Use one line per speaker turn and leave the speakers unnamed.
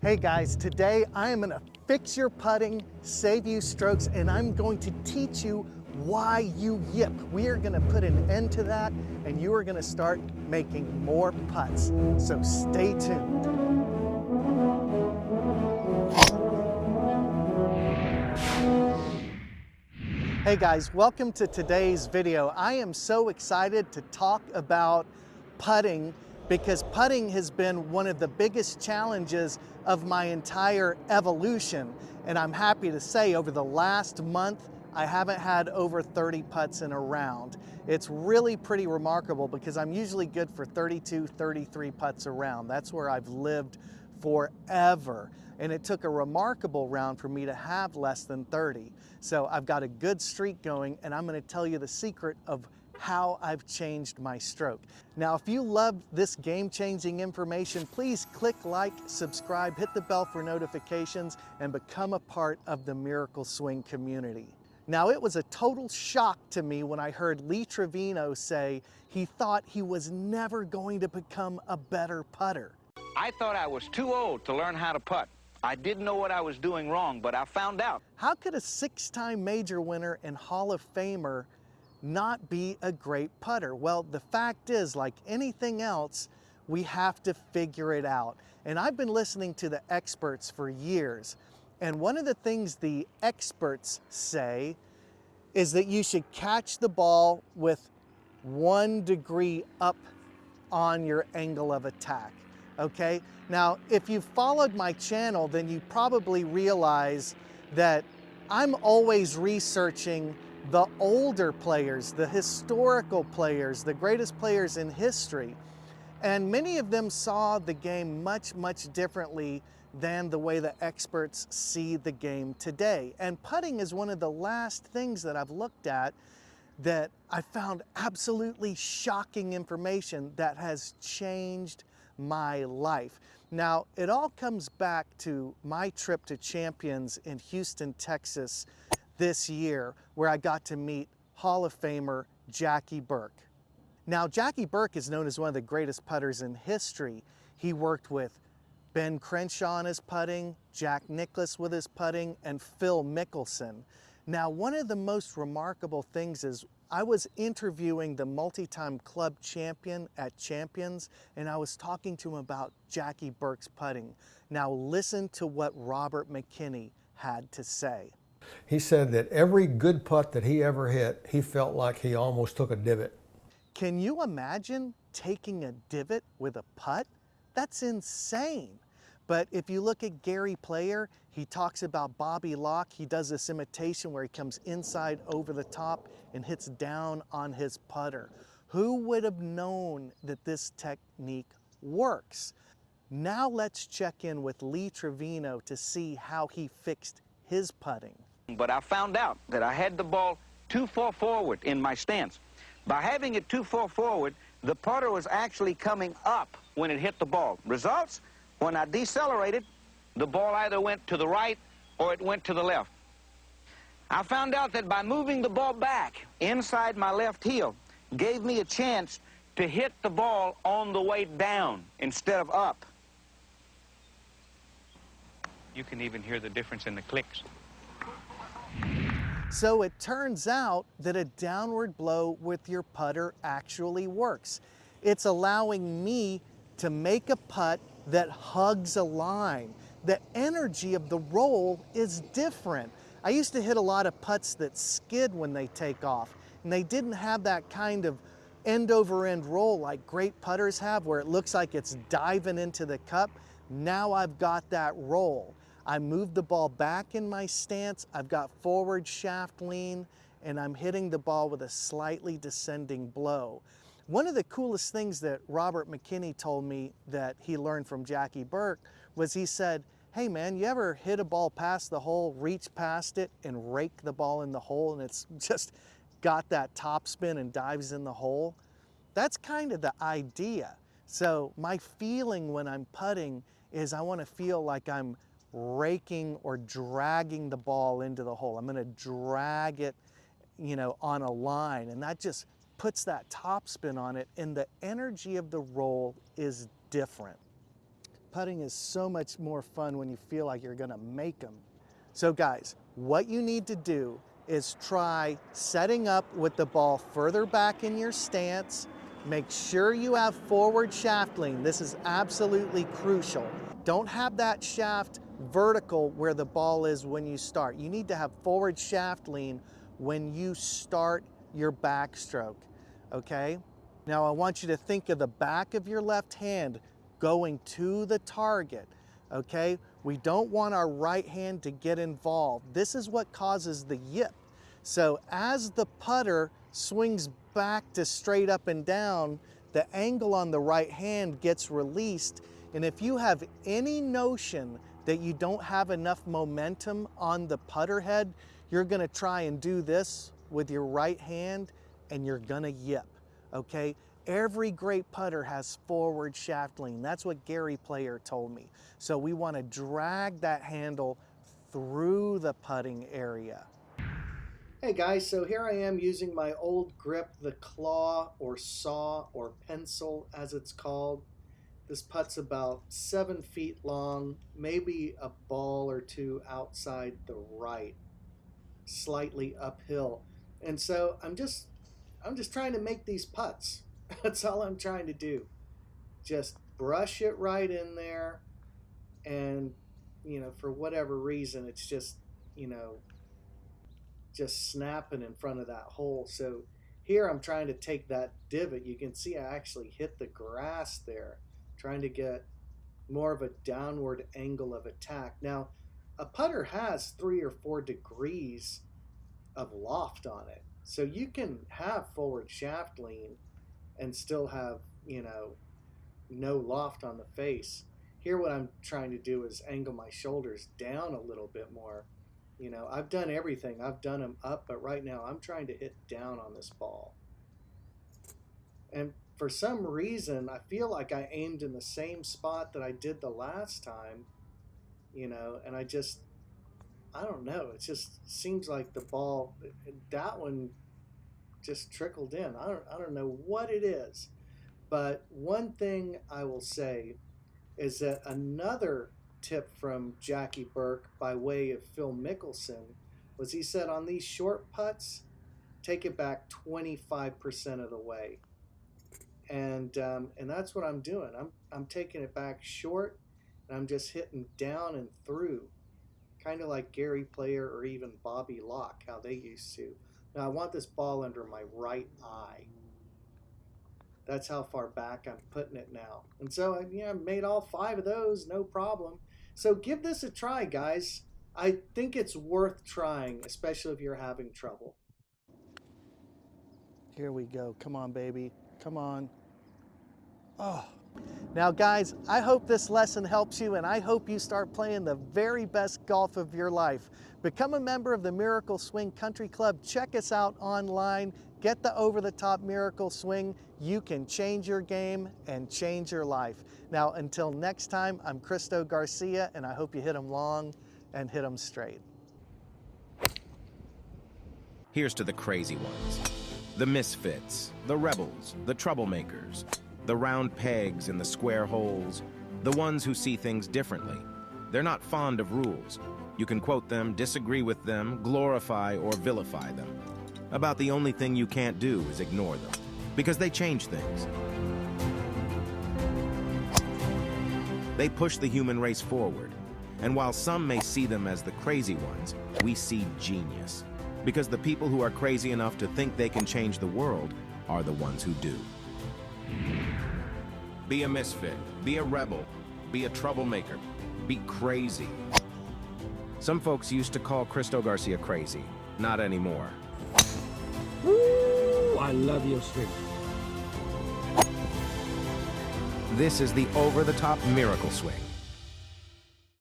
Hey guys, today I am gonna fix your putting, save you strokes, and I'm going to teach you why you yip. We are gonna put an end to that, and you are gonna start making more putts. So stay tuned. Hey guys, welcome to today's video. I am so excited to talk about putting because putting has been one of the biggest challenges of my entire evolution. And I'm happy to say over the last month, I haven't had over 30 putts in a round. It's really pretty remarkable because I'm usually good for 32, 33 putts a round. That's where I've lived forever. And it took a remarkable round for me to have less than 30. So I've got a good streak going, and I'm gonna tell you the secret of how I've changed my stroke. Now, if you loved this game-changing information, please click like, subscribe, hit the bell for notifications, and become a part of the Miracle Swing community. Now, it was a total shock to me when I heard Lee Trevino say he thought he was never going to become a better putter.
I thought I was too old to learn how to putt. I didn't know what I was doing wrong, but I found out.
How could a six-time major winner and Hall of Famer not be a great putter? Well, the fact is, like anything else, we have to figure it out. And I've been listening to the experts for years. And one of the things the experts say is that you should catch the ball with 1 degree up on your angle of attack. Okay? Now, if you've followed my channel, then you probably realize that I'm always researching the older players, the historical players, the greatest players in history. And many of them saw the game much, much differently than the way the experts see the game today. And putting is one of the last things that I've looked at that I found absolutely shocking information that has changed my life. Now, it all comes back to my trip to Champions in Houston, Texas this year, where I got to meet Hall of Famer Jackie Burke. Now, Jackie Burke is known as one of the greatest putters in history. He worked with Ben Crenshaw on his putting, Jack Nicklaus with his putting, and Phil Mickelson. Now, one of the most remarkable things is I was interviewing the multi-time club champion at Champions, and I was talking to him about Jackie Burke's putting. Now, listen to what Robert McKinney had to say.
He said that every good putt that he ever hit, he felt like he almost took a divot.
Can you imagine taking a divot with a putt? That's insane. But if you look at Gary Player, he talks about Bobby Locke. He does this imitation where he comes inside over the top and hits down on his putter. Who would have known that this technique works? Now let's check in with Lee Trevino to see how he fixed his putting.
But I found out that I had the ball too far forward in my stance. By having it too far forward, the putter was actually coming up when it hit the ball. Results? When I decelerated, the ball either went to the right or it went to the left. I found out that by moving the ball back inside my left heel gave me a chance to hit the ball on the way down instead of up. You can even hear the difference in the clicks.
So it turns out that a downward blow with your putter actually works. It's allowing me to make a putt that hugs a line. The energy of the roll is different. I used to hit a lot of putts that skid when they take off, and they didn't have that kind of end over end roll like great putters have, where it looks like it's diving into the cup. Now I've got that roll. I moved the ball back in my stance, I've got forward shaft lean, and I'm hitting the ball with a slightly descending blow. One of the coolest things that Robert McKinney told me that he learned from Jackie Burke was he said, hey man, you ever hit a ball past the hole, reach past it, and rake the ball in the hole, and it's just got that top spin and dives in the hole? That's kind of the idea. So my feeling when I'm putting is I want to feel like I'm raking or dragging the ball into the hole. I'm going to drag it, on a line, and that just puts that top spin on it, and the energy of the roll is different. putting is so much more fun when you feel like you're gonna make them. So guys, what you need to do is try setting up with the ball further back in your stance. Make sure you have forward shaft lean. This is absolutely crucial. Don't have that shaft vertical where the ball is when you start. You need to have forward shaft lean when you start your backstroke, okay? Now I want you to think of the back of your left hand going to the target, okay? We don't want our right hand to get involved. This is what causes the yip. So as the putter swings back to straight up and down, the angle on the right hand gets released. And if you have any notion that you don't have enough momentum on the putter head, you're gonna try and do this with your right hand and you're gonna yip, okay? Every great putter has forward shaft lean. That's what Gary Player told me. So we want to drag that handle through the putting area. Hey guys, so here I am using my old grip, the claw or saw or pencil as it's called. This putt's about 7 feet long, maybe a ball or two outside the right, slightly uphill. And so I'm just trying to make these putts. That's all I'm trying to do. Just brush it right in there, and for whatever reason it's just just snapping in front of that hole. So here I'm trying to take that divot. You can see I actually hit the grass there, trying to get more of a downward angle of attack. Now a putter has 3 or 4 degrees of loft on it, so you can have forward shaft lean and still have no loft on the face. Here what I'm trying to do is angle my shoulders down a little bit more. I've done everything. I've done them up, but right now I'm trying to hit down on this ball. And for some reason, I feel like I aimed in the same spot that I did the last time, and I don't know. It just seems like the ball, that one just trickled in. I don't know what it is. But one thing I will say is that another tip from Jackie Burke by way of Phil Mickelson was he said on these short putts, take it back 25% of the way. And that's what I'm doing. I'm taking it back short, and I'm just hitting down and through, kind of like Gary Player or even Bobby Locke, how they used to. Now I want this ball under my right eye. That's how far back I'm putting it now. And so I made all 5 of those, no problem. So give this a try, guys. I think it's worth trying, especially if you're having trouble. Here we go. Come on, baby. Come on. Oh. Now, guys, I hope this lesson helps you, and I hope you start playing the very best golf of your life. Become a member of the Miracle Swing Country Club. Check us out online. Get the over-the-top Miracle Swing. You can change your game and change your life. Now, until next time, I'm Christo Garcia, and I hope you hit them long and hit them straight.
Here's to the crazy ones, the misfits, the rebels, the troublemakers, the round pegs in the square holes, the ones who see things differently. They're not fond of rules. You can quote them, disagree with them, glorify or vilify them. About the only thing you can't do is ignore them, because they change things. They push the human race forward, and while some may see them as the crazy ones, we see genius, because the people who are crazy enough to think they can change the world are the ones who do. Be a misfit, be a rebel, be a troublemaker, be crazy. Some folks used to call Christo Garcia crazy. Not anymore.
Woo! I love your swing.
This is the over-the-top Miracle Swing.